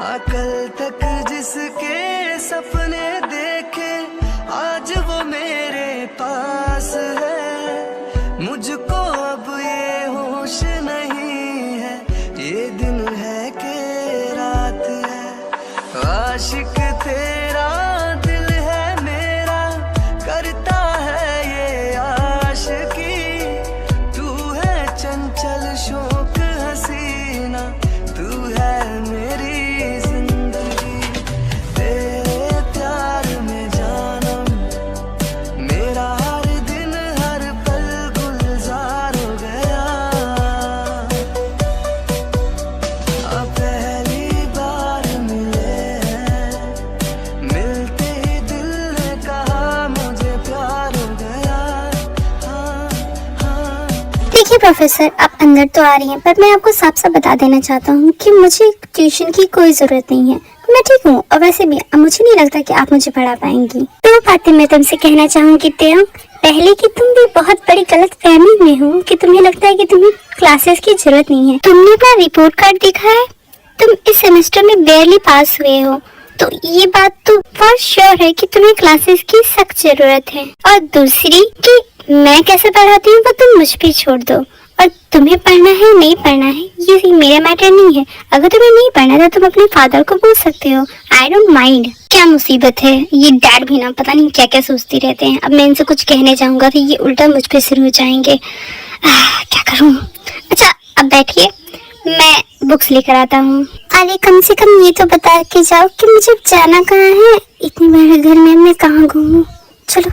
कल तक जिसके सपने देखे आज वो मेरे पास है। मुझको अब ये होश नहीं है ये दिन है कि रात है। आशिक तेरा दिल है मेरा करता है ये आशिकी। तू है चंचल शौक हसीना तू है मेरी जिंदगी। तेरे प्यार में जानम मेरा हर दिन हर पल गुलजार हो गया। अब पहली बार मिले हैं मिलते ही दिल ने कहा मुझे प्यार हो गया। हाँ हाँ। देखिए प्रोफेसर, आप अंदर तो आ रही हैं, पर मैं आपको साफ साफ बता देना चाहता हूँ कि मुझे ट्यूशन की कोई जरूरत नहीं है। मैं ठीक हूँ और वैसे भी मुझे नहीं लगता कि आप मुझे पढ़ा पाएंगी। दो बातें मैं तुमसे कहना चाहूँगी तेयंग। पहले कि तुम भी बहुत बड़ी गलत फहमी में हो कि तुम्हें लगता है कि तुम्हें क्लासेस की जरूरत नहीं है। तुमने अपना रिपोर्ट कार्ड देखा है? तुम इस सेमेस्टर में बेयरली पास हुए हो, तो ये बात तो फॉर श्योर है कि तुम्हें क्लासेस की सख्त जरूरत है। और दूसरी कि मैं कैसे पढ़ाती हूँ वो तुम मुझ पे छोड़ दो, और तुम्हें पढ़ना है नहीं पढ़ना है ये मेरा मैटर नहीं है। अगर तुम्हें नहीं पढ़ना तो तुम अपने फादर को पूछ सकते हो, आई डोंट माइंड। क्या मुसीबत है, ये डैड भी ना पता नहीं क्या क्या सोचती रहते हैं। अब मैं इनसे कुछ कहने जाऊंगा तो ये उल्टा मुझ पे शुरू हो जाएंगे। क्या करूँ। अच्छा अब बैठिए, मैं बुक्स लेकर आता हूँ। अरे कम से कम ये तो बता के जाओ कि मुझे जाना कहाँ है। इतनी बड़े घर में मैं कहाँ घूमूं। चलो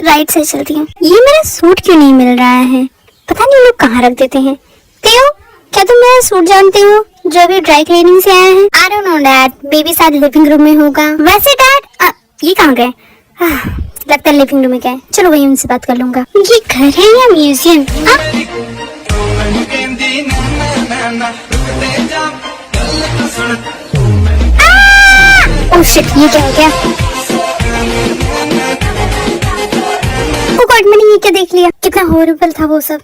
राइट से चलती हूँ। ये मेरा सूट क्यों नहीं मिल रहा है, पता नहीं लोग कहाँ रख देते हैं। तेओ, क्या तुम मेरा सूट जानते हो जो अभी ड्राई क्लीनिंग से आया है? I don't know dad, baby शायद लिविंग रूम में होगा। वैसे डैड ये कहाँ गए? लगता है लिविंग रूम में गए। चलो वही उनसे बात कर लूंगा। ये घर है या म्यूजियम? ओह शिट, ये क्या हो गया? गॉड, मैंने ये क्या देख लिया? कितना हॉरिबल था वो सब।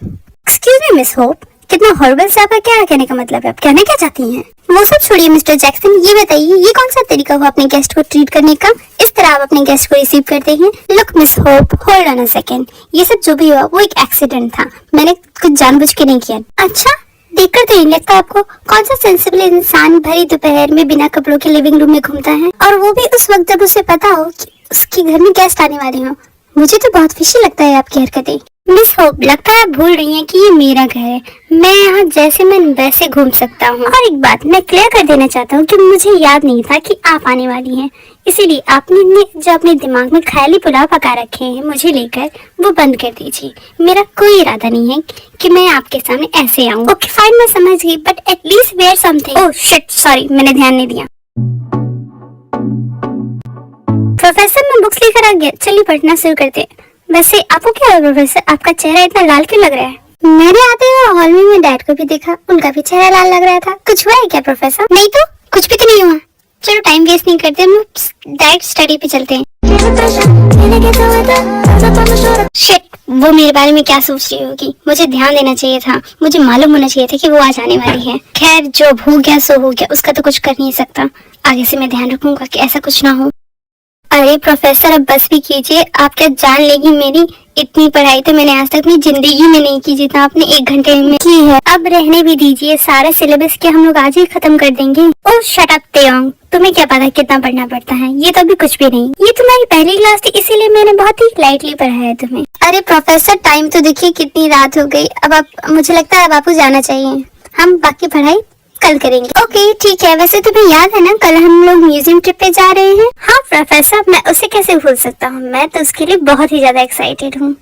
एक्सक्यूज मी मिस होप, कितना हॉरिबल से आपका क्या कहने का मतलब है? आप कहना क्या चाहती हैं? वो सब छोड़िए मिस्टर जैक्सन, ये बताइए ये कौन सा तरीका हुआ अपने गेस्ट को ट्रीट करने का? इस तरह आप अपने गेस्ट को रिसीव करते हैं? Look miss hope, hold on a second, ये सब जो भी हुआ वो एक एक्सीडेंट था, मैंने कुछ जानबूझ के नहीं किया। अच्छा, देखकर तो नहीं लगता आपको। कौन सा सेंसिबल इंसान भरी दोपहर में बिना कपड़ों के लिविंग रूम में घूमता है, और वो भी उस वक्त जब उसे पता हो कि उसके घर में गेस्ट आने वाले हो। मुझे तो बहुत फिशी लगता है आपकी हरकतें। मिस होप, लगता है आप भूल रही हैं कि ये मेरा घर है, मैं यहाँ जैसे मन वैसे घूम सकता हूँ। और एक बात मैं क्लियर कर देना चाहता हूँ कि मुझे याद नहीं था कि आप आने वाली हैं, इसीलिए आपने जो अपने दिमाग में ख्याली पुलाव पका रखे हैं मुझे लेकर, वो बंद कर दीजिए। मेरा कोई इरादा नहीं है कि मैं आपके सामने ऐसे आऊँ। ओके फाइन, मैं समझ गई, but at least wear something. Oh shit, sorry, मैंने ध्यान नहीं दिया। प्रोफेसर मैं बुक्स लेकर आ गया, चलिए पढ़ना शुरू करते हैं। वैसे आपको क्या है प्रोफेसर, आपका चेहरा इतना लाल क्यों लग रहा है? मेरे आते हुए हॉल में मैं डैड को भी देखा, उनका भी चेहरा लाल लग रहा था। कुछ हुआ है क्या प्रोफेसर? नहीं तो, कुछ भी तो नहीं हुआ। चलो टाइम वेस्ट नहीं करते, हम डायरेक्ट स्टडी पे चलते हैं। शिट, वो मेरे बारे में क्या सोच रही होगी? मुझे ध्यान देना चाहिए था, मुझे मालूम होना चाहिए था कि वो आज आने वाली है। खैर जो हो गया सो हो गया, उसका तो कुछ कर नहीं सकता। आगे से मैं ध्यान रखूंगा कि ऐसा कुछ ना हो। अरे प्रोफेसर अब बस भी कीजिए, आप क्या जान लेगी मेरी? इतनी पढ़ाई तो मैंने आज तक अपनी जिंदगी में नहीं की जितना आपने 1 घंटे में की है। अब रहने भी दीजिए, सारे सिलेबस के हम लोग आज ही खत्म कर देंगे। ओह शट अप तेयंग, तुम्हें क्या पता कितना पढ़ना पड़ता है? ये तो अभी कुछ भी नहीं, ये तुम्हारी पहली क्लास थी इसीलिए मैंने बहुत ही लाइटली पढ़ाया तुम्हें। अरे प्रोफेसर टाइम तो देखिए कितनी रात हो गई, अब आप मुझे लगता है अब आपको जाना चाहिए। हम बाकी पढ़ाई कल करेंगे। ओके ठीक है, वैसे तुम्हें याद है ना कल हम लोग म्यूजियम ट्रिप पे जा रहे हैं? हाँ प्रोफेसर, मैं उसे कैसे भूल सकता हूँ, मैं तो उसके लिए बहुत ही ज्यादा एक्साइटेड हूँ।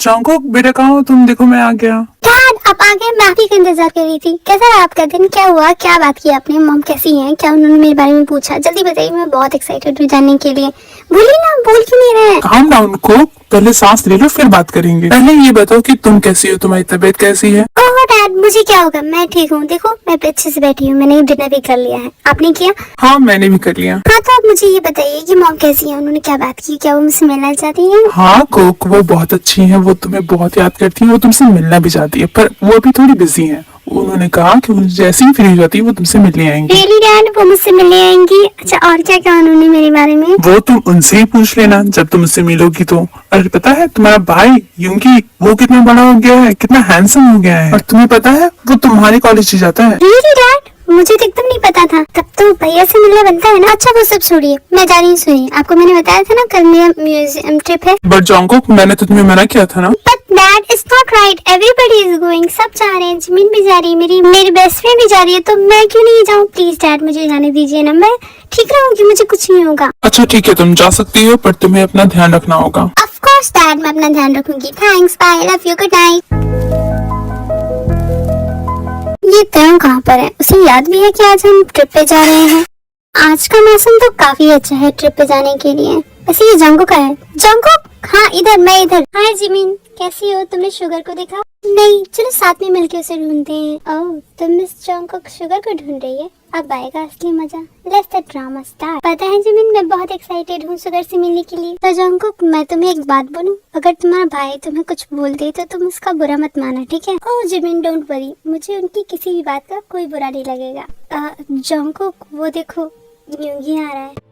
जंगकुक बेटा कहाँ हो तुम? देखो मैं आ गया। डैड आप आ गए, मैं आप ही का इंतजार कर रही थी। कैसा रहा आपका दिन? क्या हुआ, क्या बात की आपने? मॉम कैसी हैं? क्या उन्होंने मेरे बारे में पूछा? जल्दी बताइए, मैं बहुत एक्साइटेड हूँ जानने के लिए। बोलिए ना, बोल क्यों नहीं रहे? काम डाउन को, पहले सांस ले लो फिर बात करेंगे। पहले ये बताओ कि तुम कैसी हो, तुम्हारी तबीयत कैसी है? ओह डैड मुझे क्या होगा, मैं ठीक हूँ। देखो मैं अच्छे से बैठी हूँ, मैंने डिनर भी कर लिया है। आपने किया? हाँ मैंने भी कर लिया। हाँ तो आप मुझे ये बताइए कि मॉम कैसी है, उन्होंने क्या बात की? क्या वो मुझसे मिलना चाहती है? हाँ कोक वो बहुत अच्छी है, वो तुम्हें बहुत याद करती है, वो तुमसे मिलना भी चाहती है, पर वो अभी थोड़ी बिजी है, उन्होंने कहा कि वो जैसे ही फ्री हो जाती है वो तुमसे मिलने आएंगी। रियली डैड, वो मुझसे मिलने आएंगी? अच्छा, और क्या कहा उन्होंने मेरे बारे में? वो तुम उनसे ही पूछ लेना जब तुम उससे मिलोगी तो। और पता है तुम्हारा भाई यूंगी वो कितना बड़ा हो गया है, कितना हैंडसम हो गया है, और तुम्हें पता है वो तुम्हारे कॉलेज से जाता है। रियली डैड, मुझे तो एकदम नहीं पता था। तब तो भैया से मिलना बनता है ना। अच्छा वो सब छोड़िए, मैं जा रही हूँ। सुनिए, आपको मैंने बताया था ना कल मेरा म्यूजियम ट्रिप है। बट जॉन्गकुक, मैंने तो तुम्हें मना किया था ना। But dad, it's not right, everybody is going, सब जा रहे हैं, जिमिन भी जा रही है, मेरी बेस्ट फ्रेंड भी जा रही है, तो मैं क्यों नहीं जाऊँ? प्लीज डैड, मुझे जाने दीजिए ना, मैं ठीक रहूंगी, मुझे कुछ नहीं होगा। अच्छा ठीक है, तुम जा सकती हो, पर तुम्हें अपना ध्यान रखना होगा। ऑफ कोर्स डैड, मैं अपना ध्यान रखूंगी। Thanks, bye, love you, good night. ये तयं कहाँ पर है? उसे याद भी है कि आज हम ट्रिप पे जा रहे हैं। आज का मौसम तो काफी अच्छा है ट्रिप पे जाने के लिए। वैसे ये जंगू का है। जंगू, हाँ इधर, मैं इधर। हाय जिमिन, कैसी हो? तुमने शुगर को देखा? नहीं, चलो साथ में मिलके उसे ढूंढते हैं। ओह, तुम मिस जंगकुक शुगर को ढूंढ रही है? अब आएगा असली मजा। Let's the drama start. पता है जिमिन, मैं बहुत एक्साइटेड हूँ शुगर से मिलने के लिए। तो जंगकुक, मैं तुम्हें एक बात बोलूं, अगर तुम्हारा भाई तुम्हें कुछ बोल दे तो तुम उसका बुरा मत माना, ठीक है? ओह जिमिन, डोंट वरी, मुझे उनकी किसी भी बात का कोई बुरा नहीं लगेगा। जंगकुक, वो देखो यूंगी आ रहा है।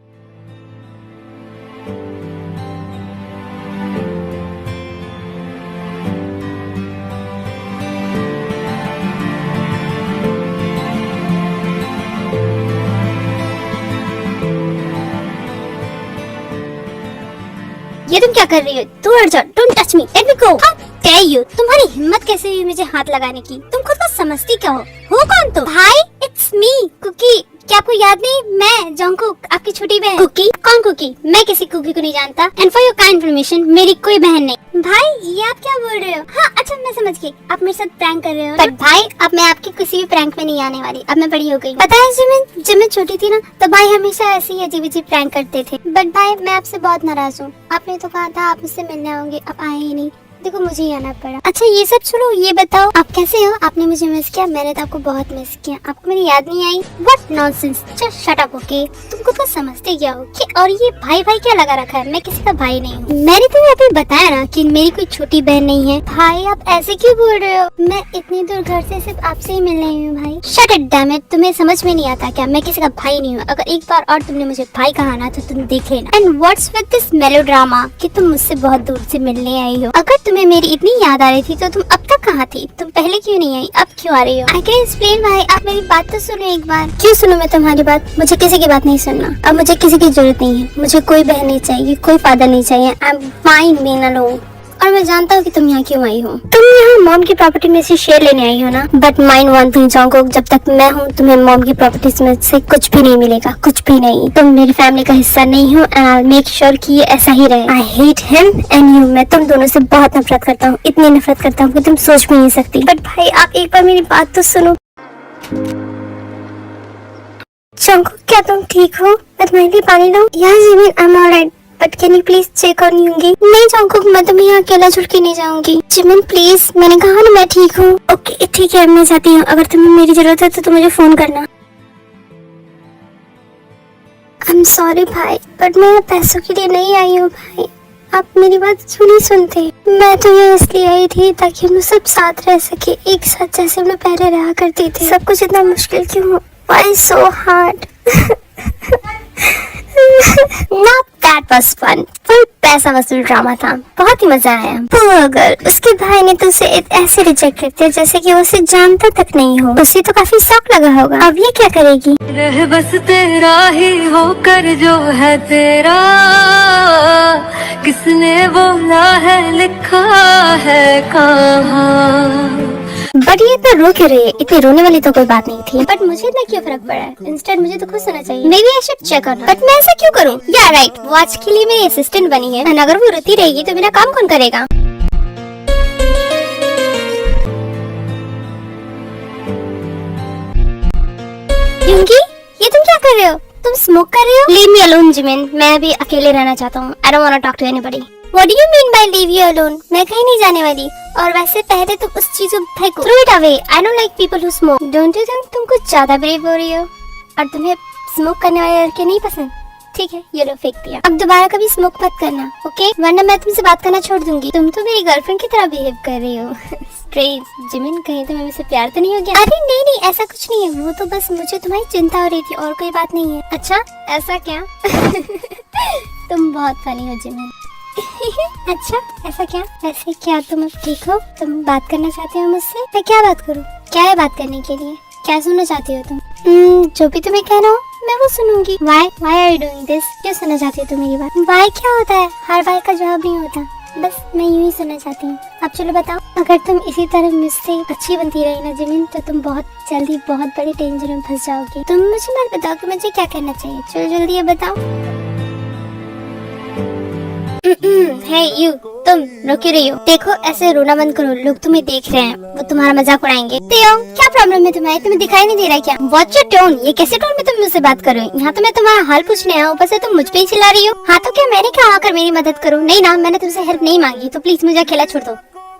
ये तुम क्या कर रही हो? तू हट जा, don't touch me, let me go. How dare you, तुम्हारी हिम्मत कैसे हुई मुझे हाथ लगाने की? तुम खुद को समझती क्या हो कौन तुम? भाई, इट्स मी कुकी। क्या आपको याद नहीं? मैं जंगकुक, आपकी छोटी बहन। कुकी? कौन कुकी? मैं किसी कुकी को नहीं जानता। And for your kind information, मेरी कोई बहन नहीं। भाई, ये आप क्या बोल रहे हो? हाँ अच्छा, मैं समझ गई, आप मेरे साथ प्रैंक कर रहे हो। बट भाई, अब मैं आपके किसी भी प्रैंक में नहीं आने वाली, अब मैं बड़ी हो गई। पता है जिमिन, जब मैं छोटी थी ना, तो भाई हमेशा ऐसे ही अजीब अजीब प्रैंक करते थे। बट भाई, मैं आपसे बहुत नाराज हूँ। आपने तो कहा था आप मुझसे मिलने आओगे, अब आए ही नहीं। देखो मुझे ही आना पड़ा। अच्छा ये सब छोड़ो, ये बताओ आप कैसे हो? आपने मुझे मिस किया, मैंने तो आपको बहुत मिस किया। आपको मेरी याद नहीं आई? What nonsense, just shut up, okay? तुम खुद को समझते क्या हो? कि और ये भाई भाई क्या लगा रखा है? मैं किसी का भाई नहीं हूँ। मैंने तुम्हें अभी बताया ना कि मेरी कोई छोटी बहन नहीं है। भाई आप ऐसे क्यों बोल रहे हो? मैं इतनी दूर घर से सिर्फ आपसे ही मिलने आई हूँ भाई। शट इट डैम इट, तुम्हें समझ में नहीं आता क्या? मैं किसी का भाई नहीं हूँ। अगर एक बार और तुमने मुझे भाई कहा ना तो तुम देख लेना। And what's with this melodrama कि तुम मुझसे बहुत दूर से मिलने आई हो? अगर तुम्हें मेरी इतनी याद आ रही थी तो तुम अब तक कहाँ थी? तुम पहले क्यों नहीं आई, अब क्यों आ रही हो? आई कैन एक्सप्लेन भाई, आप मेरी बात तो सुनो एक बार। क्यों सुनूं मैं तुम्हारी बात? मुझे किसी की बात नहीं सुनना। अब मुझे किसी की जरूरत नहीं है। मुझे कोई बहन नहीं चाहिए, कोई फादर नहीं चाहिए। I am fine being alone. और मैं जानता हूँ कि तुम यहाँ क्यों आई हो। तुम यहाँ मॉम की प्रॉपर्टी में से शेयर लेने आई हो ना? But mind one thing Jungkook, जब तक मैं हूँ तुम्हें मॉम की प्रॉपर्टीज में से कुछ भी नहीं मिलेगा, कुछ भी नहीं। तुम मेरी फैमिली का हिस्सा नहीं हो एंड आई मेक श्योर कि ये ऐसा ही रहे। I hate him and you. मैं तुम दोनों से बहुत नफरत करता हूँ, इतनी नफरत करता हूँ कि तुम सोच भी नहीं सकती। बट भाई आप एक बार मेरी बात तो सुनो। जंगकुक, क्या तुम ठीक हो? मैं तुम्हारे लिए पानी लाऊं? यार Jimin, I am alright, but can you please check on Yoongi? नहीं जंगकुक, मैं तुम्हें यहाँ अकेला छोड़ के नहीं जाऊंगी। जिमिन प्लीज, मैंने कहा ना मैं ठीक हूँ। ओके ठीक है, मैं जाती हूँ। अगर तुम्हें मेरी जरूरत है तो तुम मुझे फोन करना। आई एम सॉरी भाई, बट मैं यहाँ पैसों के लिए नहीं आई हूँ भाई। आप मेरी बात क्यों नहीं सुनते? मैं तो यहाँ इसलिए आई थी ताकि हम सब साथ रह सके, एक साथ जैसे हम लोग पहले रहा करते थे। सब कुछ इतना मुश्किल क्यों? Why so hard? Not that was fun. Full पैसा वसूल ड्रामा था, बहुत ही मजा आया। Poor girl, उसके भाई ने तो उसे ऐसे रिजेक्ट कर दिया जैसे कि वो उसे जानता तक नहीं हो। उसे तो काफी शौक लगा होगा। अब ये क्या करेगी? रह बस तेरा ही होकर जो है तेरा, किसने बोला है लिखा है कहाँ। बट ये इतना रो क्यों रही है? इतनी रोने वाली तो कोई बात नहीं थी। बट मुझे इतना क्यों फर्क पड़ा है? इंस्टेंट मुझे तो खुश होना चाहिए। Maybe I should check on her. But मैं ऐसा क्यों करूं? या राइट, वो आज के लिए मेरी असिस्टेंट बनी है। अगर वो रोती रहेगी तो मेरा काम कौन करेगा? यूंगी, ये तुम क्या कर रहे हो? तुम स्मोक कर रहे हो? लीव मी अलोन जिमिन, मैं अभी अकेले रहना चाहता हूँ। I don't want to talk to anybody. What do you mean by leave you alone? मैं कहीं नहीं जाने वाली। और वैसे पहले तुम उस चीज को फेंको। Throw it away. I don't like people who smoke. Don't you think तुम कुछ ज्यादा ब्रेव हो रही हो? और तुम्हें स्मोक करने वाले लड़के नहीं पसंद? ठीक है, ये लो फेंक दिया। अब दोबारा कभी स्मोक मत करना, ओके? वरना मैं तुमसे बात करना छोड़ दूंगी। तुम तो मेरी गर्लफ्रेंड की तरह बिहेव कर रही हो। स्ट्रेंज, जिमिन कहीं तुम्हें मुझसे प्यार तो नहीं हो गया? अरे नहीं नहीं, ऐसा कुछ नहीं है, वो तो बस मुझे तुम्हारी चिंता हो रही थी और कोई बात नहीं है। अच्छा, ऐसा क्या? तुम बहुत फनी हो जिमिन। अच्छा, ऐसा क्या? वैसे क्या तुम अब ठीक हो? तुम बात करना चाहते हो मुझसे? मैं क्या बात करूँ? क्या है बात करने के लिए? क्या सुनना चाहती हो तुम? जो भी तुम्हें कहना हो मैं वो सुनूंगी। Why are you doing this? क्यों सुनना चाहती हो तुम मेरी बात? Why क्या होता है? हर बार का जवाब नहीं होता, बस मैं यूं ही सुनना चाहती हूँ। अब चलो बताओ, अगर तुम इसी तरह मुझसे अच्छी बनती रही ना जिमिन, तो तुम बहुत जल्दी बहुत बड़े डेंजर में फंस जाओगी। तुम मुझे मत बताओ कि मुझे क्या करना चाहिए, चलो जल्दी ये बताओ। हे यू, तुम रो क्यों रही हो? देखो, ऐसे रोना बंद करो, लोग तुम्हें देख रहे हैं, वो तुम्हारा मजाक उड़ाएंगे। क्या प्रॉब्लम है तुम्हें? तुम्हें दिखाई नहीं दे रहा क्या? What's your tone? ये कैसे टोन में तुम मुझसे बात कर रही हो? यहाँ तो मैं तुम्हारा हाल पूछने आया, ऊपर से तुम मुझ पे ही चिल्ला रही हो। हाँ तो क्या मैंने कहा आकर मेरी मदद करो? नहीं ना, मैंने तुमसे हेल्प नहीं मांगी, तो प्लीज मुझे अकेला छोड़ दो।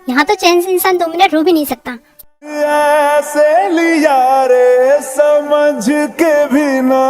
यहाँ तो चैन से इंसान 2 मिनट रो भी नहीं सकता। ऐसे लिया रे समझ के भी ना।